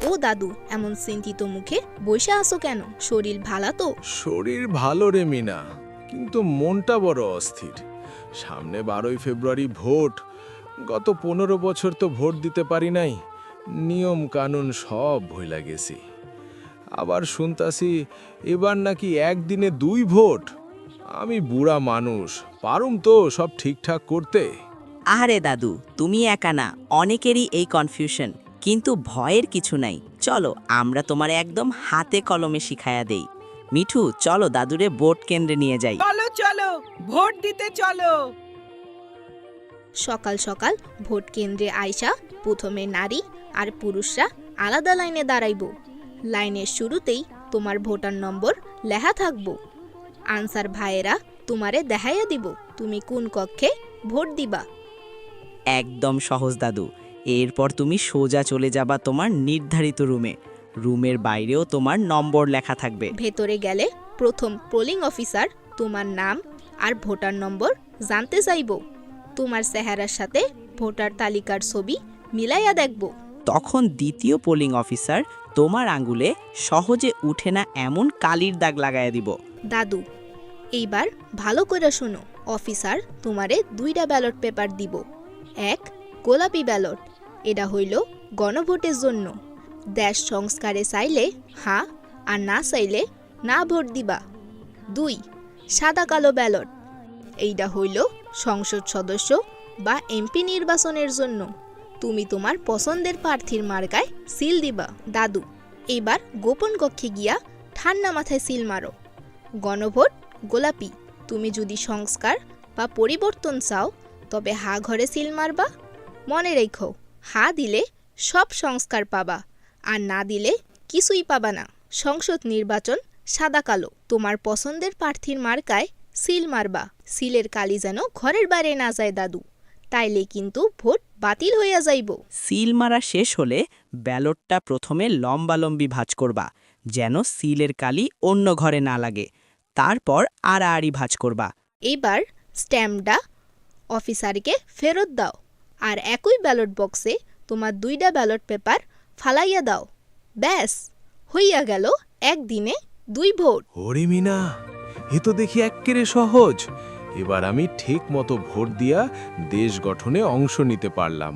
ও দাদু, এমন চিন্তিত মুখে বসে আছো কেন? শরীর ভালো তো? শরীর ভালো রে মিনা, কিন্তু মনটা বড় অস্থির। সামনে 12ই ফেব্রুয়ারি ভোট। গত 15 বছর তো ভোট দিতে পারি নাই। নিয়ম কানুন সব ভুইলা গেছি। আবার শুনতাছি এবার নাকি একদিনে 2 ভোট। আমি বুড়া মানুষ, পারুম তো সব ঠিকঠাক করতে? আরে দাদু, তুমি একা না, অনেকেরই এই কনফিউশন। কিন্তু ভয়ের কিছু নাই, চলো আমরা তোমার একদম হাতে কলমে শিখায়া দেই। মিঠু, চলো দাদুরে ভোট কেন্দ্রে নিয়ে যাই। চলো চলো, ভোট দিতে চলো। সকাল সকাল ভোট কেন্দ্রে আইসা প্রথমে নারী আর পুরুষরা আলাদা লাইনে দাঁড়াইব। লাইনের শুরুতেই তোমার ভোটার নম্বর লেখা থাকবো। আনসার ভাইয়েরা তোমারে দেখাইয়া দিব তুমি কোন কক্ষে ভোট দিবা। একদম সহজ দাদু। এরপর তুমি সোজা চলে যাবা তোমার নির্ধারিত রুমে। রুমের বাইরেও তোমার নম্বর লেখা থাকবে। ভেতরে গেলে প্রথম পোলিং অফিসার তোমার নাম আর ভোটার নম্বর জানতে চাইব। তোমার চেহারার সাথে ভোটার তালিকার ছবি মিলাইয়া দেখব। তখন দ্বিতীয় পোলিং অফিসার তোমার আঙ্গুলে সহজে উঠে না এমন কালির দাগ লাগাইয়া দিব। দাদু, এইবার ভালো করে শোনো। অফিসার তোমারে 2টা ব্যালট পেপার দিব। এক, গোলাপি ব্যালট, এটা হইল গণভোটের জন্য। দেশ সংস্কারে চাইলে হ্যাঁ আর না চাইলে না ভোট দিবা। 2, সাদা কালো ব্যালট, এইটা হইল সংসদ সদস্য বা এমপি নির্বাচনের জন্য। তুমি তোমার পছন্দের প্রার্থীর মার্কায় সিল দিবা। দাদু, এবার গোপন কক্ষে গিয়া ঠান্ডা মাথায় সিল মারো। গণভোট গোলাপি, তুমি যদি সংস্কার বা পরিবর্তন চাও তবে হা ঘরে সিল মারবা। মনে রেখো, হা দিলে সব সংস্কার পাবা, আর না দিলে কিছুই পাবা না। সংসদ নির্বাচন সাদা কালো, তোমার পছন্দের প্রার্থীর মার্কায় সিল মারবা। সিলের কালি যেন ঘরের বাইরে না যায় দাদু, তাইলে কিন্তু ভোট বাতিল হইয়া যাইব। সিল মারা শেষ হলে ব্যালটটা প্রথমে লম্বালম্বি ভাঁজ করবা, যেন সিলের কালি অন্য ঘরে না লাগে। তারপর আড়াআড়ি ভাঁজ করবা। এইবার স্ট্যাম্পটা অফিসারকে ফেরত দাও, আর একই ব্যালট বক্সে তোমার 2টা ব্যালট পেপার ফালাইয়া দাও। ব্যাস, হইয়া গেল একদিনে 2 ভোট। ওরে মিনা, এ তো দেখি এক্কেরে সহজ। এবার আমি ঠিক মতো ভোট দিয়া দেশ গঠনে অংশ নিতে পারলাম।